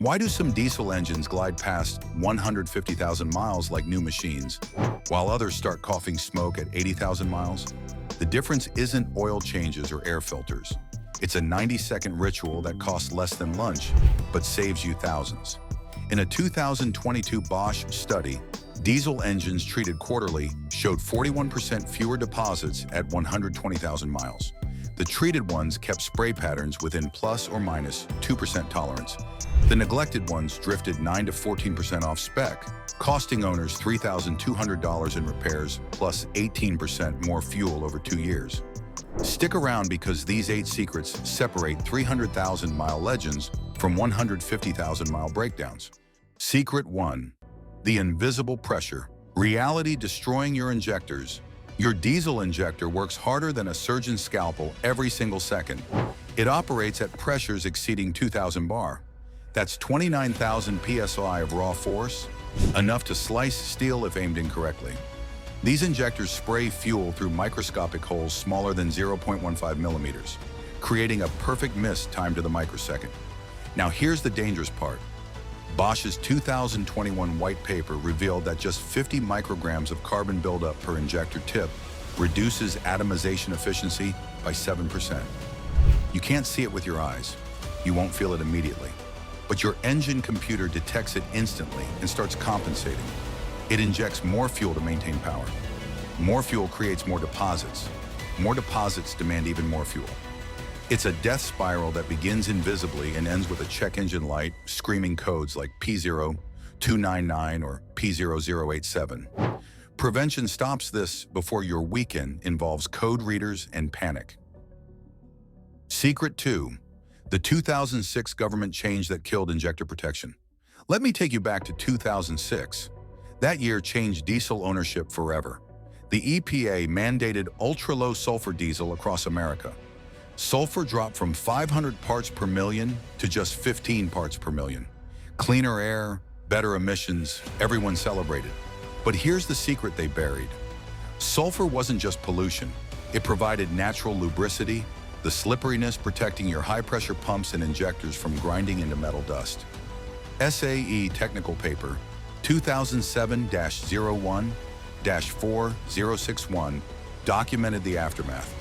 Why do some diesel engines glide past 150,000 miles like new machines, while others start coughing smoke at 80,000 miles? The difference isn't oil changes or air filters. It's a 90-second ritual that costs less than lunch, but saves you thousands. In a 2022 Bosch study, diesel engines treated quarterly showed 41% fewer deposits at 120,000 miles. The treated ones kept spray patterns within plus or minus 2% tolerance. The neglected ones drifted 9 to 14% off spec, costing owners $3,200 in repairs plus 18% more fuel over 2 years. Stick around because these 8 secrets separate 300,000-mile legends from 150,000-mile breakdowns. Secret 1. The invisible pressure. Reality destroying your injectors. Your diesel injector works harder than a surgeon's scalpel every single second. It operates at pressures exceeding 2,000 bar. That's 29,000 psi of raw force, enough to slice steel if aimed incorrectly. These injectors spray fuel through microscopic holes smaller than 0.15 millimeters, creating a perfect miss timed to the microsecond. Now here's the dangerous part. Bosch's 2021 white paper revealed that just 50 micrograms of carbon buildup per injector tip reduces atomization efficiency by 7%. You can't see it with your eyes. You won't feel it immediately. But your engine computer detects it instantly and starts compensating. It injects more fuel to maintain power. More fuel creates more deposits. More deposits demand even more fuel. It's a death spiral that begins invisibly and ends with a check engine light screaming codes like P0299 or P0087. Prevention stops this before your weekend involves code readers and panic. Secret 2. The 2006 government change that killed injector protection. Let me take you back to 2006. That year changed diesel ownership forever. The EPA mandated ultra-low sulfur diesel across America. Sulfur dropped from 500 parts per million to just 15 parts per million. Cleaner air, better emissions, everyone celebrated. But here's the secret they buried. Sulfur wasn't just pollution. It provided natural lubricity, the slipperiness protecting your high-pressure pumps and injectors from grinding into metal dust. SAE Technical Paper 2007-01-4061 documented the aftermath.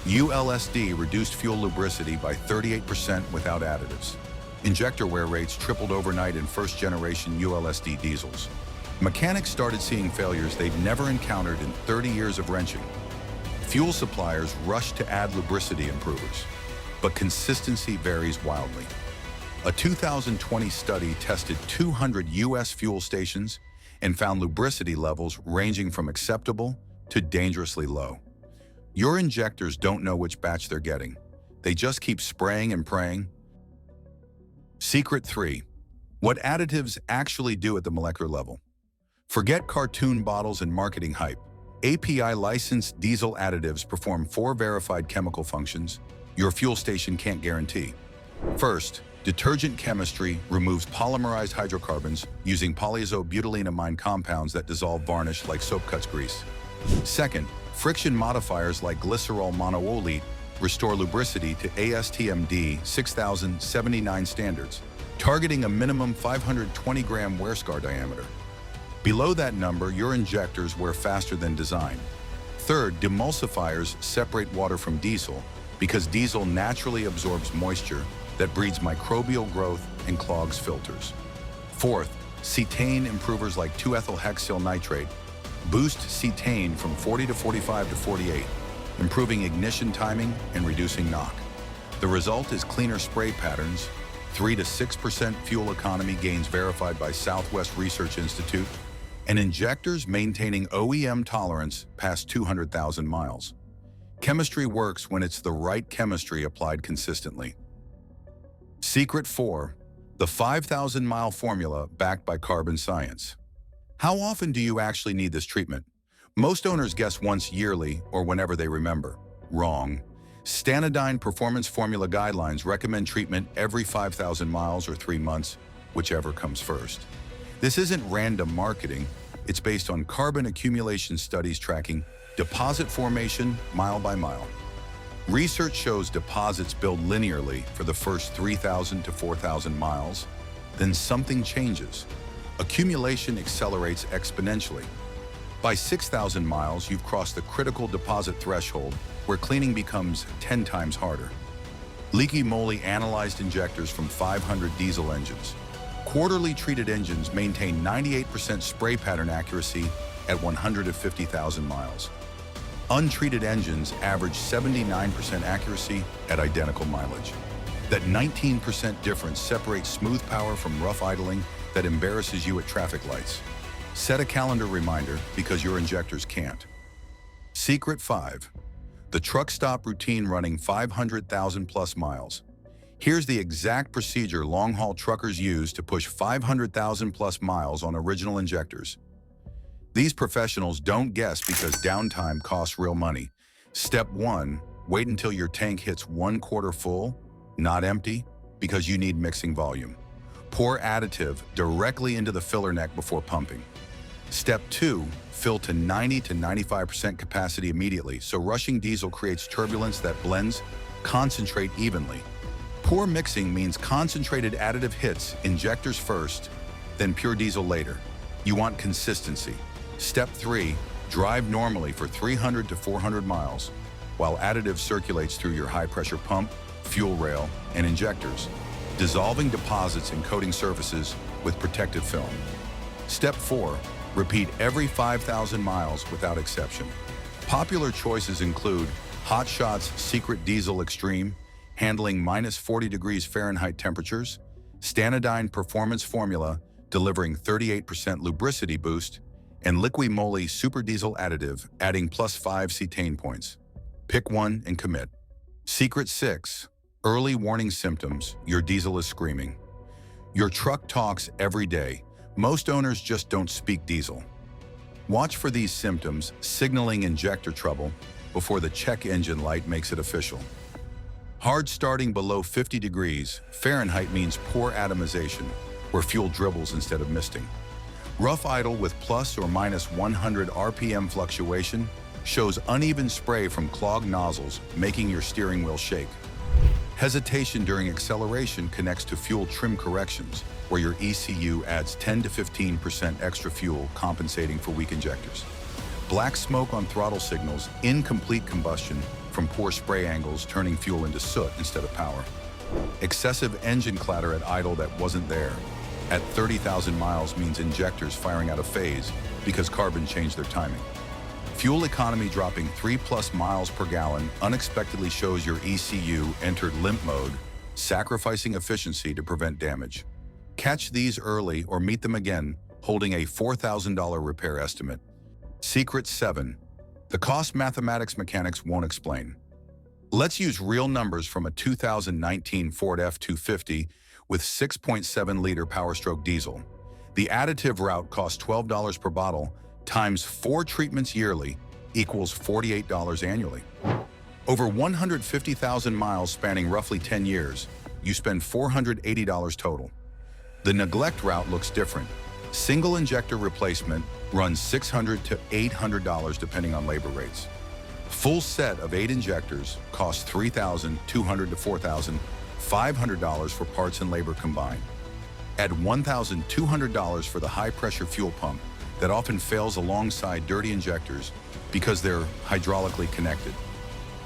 ULSD reduced fuel lubricity by 38% without additives. Injector wear rates tripled overnight in first-generation ULSD diesels. Mechanics started seeing failures they'd never encountered in 30 years of wrenching. Fuel suppliers rushed to add lubricity improvers, but consistency varies wildly. A 2020 study tested 200 U.S. fuel stations and found lubricity levels ranging from acceptable to dangerously low. Your injectors don't know which batch they're getting. They just keep spraying and praying. Secret 3. What additives actually do at the molecular level. Forget cartoon bottles and marketing hype. API-licensed diesel additives perform 4 verified chemical functions your fuel station can't guarantee. First, detergent chemistry removes polymerized hydrocarbons using polyisobutylenamine compounds that dissolve varnish like soap cuts grease. Second, friction modifiers like glycerol monoolite restore lubricity to ASTM D6079 standards, targeting a minimum 520-gram wear scar diameter. Below that number, your injectors wear faster than designed. Third, demulsifiers separate water from diesel because diesel naturally absorbs moisture that breeds microbial growth and clogs filters. Fourth, cetane improvers like 2-ethylhexyl nitrate boost cetane from 40 to 45 to 48, improving ignition timing and reducing knock. The result is cleaner spray patterns, 3 to 6% fuel economy gains verified by Southwest Research Institute, and injectors maintaining OEM tolerance past 200,000 miles. Chemistry works when it's the right chemistry applied consistently. Secret 4. The 5,000-mile formula backed by carbon science. How often do you actually need this treatment? Most owners guess once yearly or whenever they remember. Wrong. Stanodyne Performance Formula Guidelines recommend treatment every 5,000 miles or 3 months, whichever comes first. This isn't random marketing. It's based on carbon accumulation studies tracking deposit formation mile by mile. Research shows deposits build linearly for the first 3,000 to 4,000 miles, then something changes. Accumulation accelerates exponentially. By 6,000 miles, you've crossed the critical deposit threshold where cleaning becomes 10 times harder. Leaky moly analyzed injectors from 500 diesel engines. Quarterly treated engines maintain 98% spray pattern accuracy at 150,000 miles. Untreated engines average 79% accuracy at identical mileage. That 19% difference separates smooth power from rough idling that embarrasses you at traffic lights. Set a calendar reminder because your injectors can't. Secret 5. The truck stop routine running 500,000 plus miles. Here's the exact procedure long-haul truckers use to push 500,000 plus miles on original injectors. These professionals don't guess because downtime costs real money. Step 1, wait until your tank hits 1/4 full, not empty, because you need mixing volume. Pour additive directly into the filler neck before pumping. Step 2, fill to 90 to 95% capacity immediately, so rushing diesel creates turbulence that blends, concentrate evenly. Poor mixing means concentrated additive hits injectors first, then pure diesel later. You want consistency. Step 3, drive normally for 300 to 400 miles, while additive circulates through your high-pressure pump, fuel rail, and injectors, dissolving deposits and coating surfaces with protective film. Step 4, repeat every 5,000 miles without exception. Popular choices include Hot Shot's Secret Diesel Extreme, handling -40 degrees Fahrenheit temperatures, Stanodyne Performance Formula, delivering 38% lubricity boost, and Liqui Moly Super Diesel Additive, adding +5 cetane points. Pick one and commit. Secret 6. Early warning symptoms, your diesel is screaming. Your truck talks every day. Most owners just don't speak diesel. Watch for these symptoms, signaling injector trouble, before the check engine light makes it official. Hard starting below 50 degrees Fahrenheit means poor atomization, where fuel dribbles instead of misting. Rough idle with plus or minus 100 RPM fluctuation shows uneven spray from clogged nozzles, making your steering wheel shake. Hesitation during acceleration connects to fuel trim corrections, where your ECU adds 10 to 15% extra fuel, compensating for weak injectors. Black smoke on throttle signals incomplete combustion from poor spray angles, turning fuel into soot instead of power. Excessive engine clatter at idle that wasn't there. At 30,000 miles means injectors firing out of phase because carbon changed their timing. Fuel economy dropping 3+ miles per gallon unexpectedly shows your ECU entered limp mode, sacrificing efficiency to prevent damage. Catch these early or meet them again, holding a $4,000 repair estimate. Secret 7. The cost mathematics mechanics won't explain. Let's use real numbers from a 2019 Ford F-250 with 6.7-liter Powerstroke diesel. The additive route costs $12 per bottle times 4 treatments yearly equals $48 annually. Over 150,000 miles spanning roughly 10 years, you spend $480 total. The neglect route looks different. Single injector replacement runs $600 to $800 depending on labor rates. Full set of 8 injectors costs $3,200 to $4,500 for parts and labor combined. Add $1,200 for the high-pressure fuel pump that often fails alongside dirty injectors because they're hydraulically connected.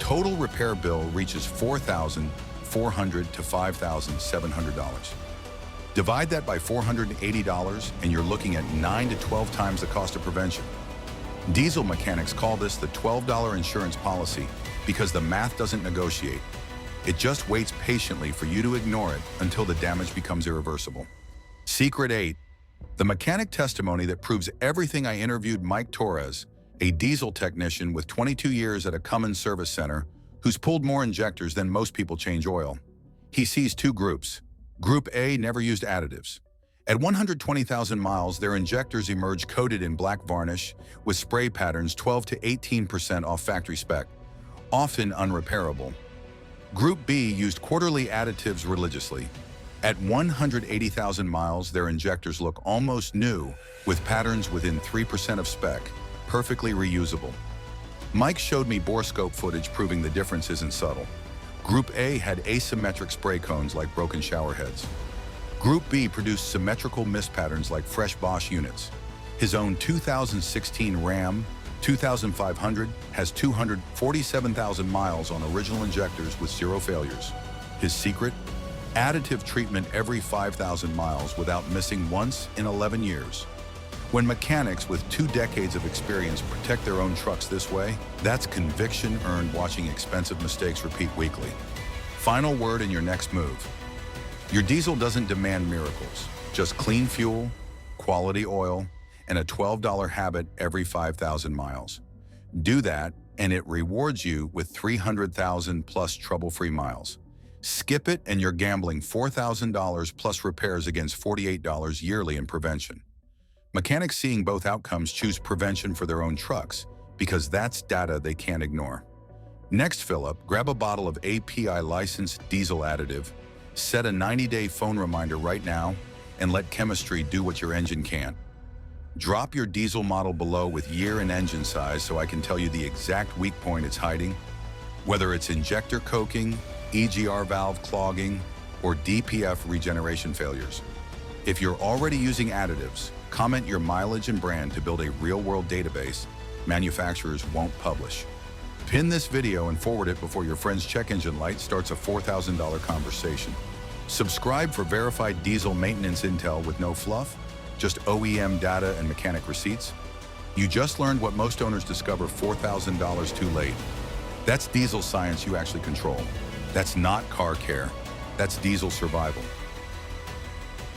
Total repair bill reaches $4,400 to $5,700. Divide that by $480 and you're looking at 9 to 12 times the cost of prevention. Diesel mechanics call this the $12 insurance policy because the math doesn't negotiate. It just waits patiently for you to ignore it until the damage becomes irreversible. Secret 8. The mechanic testimony that proves everything. I interviewed Mike Torres, a diesel technician with 22 years at a Cummins service center who's pulled more injectors than most people change oil. He sees 2 groups. Group A never used additives. At 120,000 miles, their injectors emerge coated in black varnish with spray patterns 12 to 18% off factory spec, often unrepairable. Group B used quarterly additives religiously. At 180,000 miles, their injectors look almost new, with patterns within 3% of spec, perfectly reusable. Mike showed me borescope footage proving the difference isn't subtle. Group A had asymmetric spray cones like broken shower heads. Group B produced symmetrical mist patterns like fresh Bosch units. His own 2016 Ram 2500 has 247,000 miles on original injectors with 0 failures. His secret? Additive treatment every 5,000 miles without missing once in 11 years. When mechanics with 2 decades of experience protect their own trucks this way, that's conviction earned watching expensive mistakes repeat weekly. Final word in your next move. Your diesel doesn't demand miracles, just clean fuel, quality oil, and a $12 habit every 5,000 miles. Do that, and it rewards you with 300,000 plus trouble-free miles. Skip it, and you're gambling $4,000 plus repairs against $48 yearly in prevention. Mechanics seeing both outcomes choose prevention for their own trucks because that's data they can't ignore. Next fill-up, grab a bottle of API-licensed diesel additive, set a 90-day phone reminder right now, and let chemistry do what your engine can't. Drop your diesel model below with year and engine size so I can tell you the exact weak point it's hiding. Whether it's injector coking, EGR valve clogging, or DPF regeneration failures. If you're already using additives, comment your mileage and brand to build a real-world database manufacturers won't publish. Pin this video and forward it before your friend's check engine light starts a $4,000 conversation. Subscribe for verified diesel maintenance intel with no fluff, just OEM data and mechanic receipts. You just learned what most owners discover $4,000 too late. That's diesel science you actually control. That's not car care. That's diesel survival.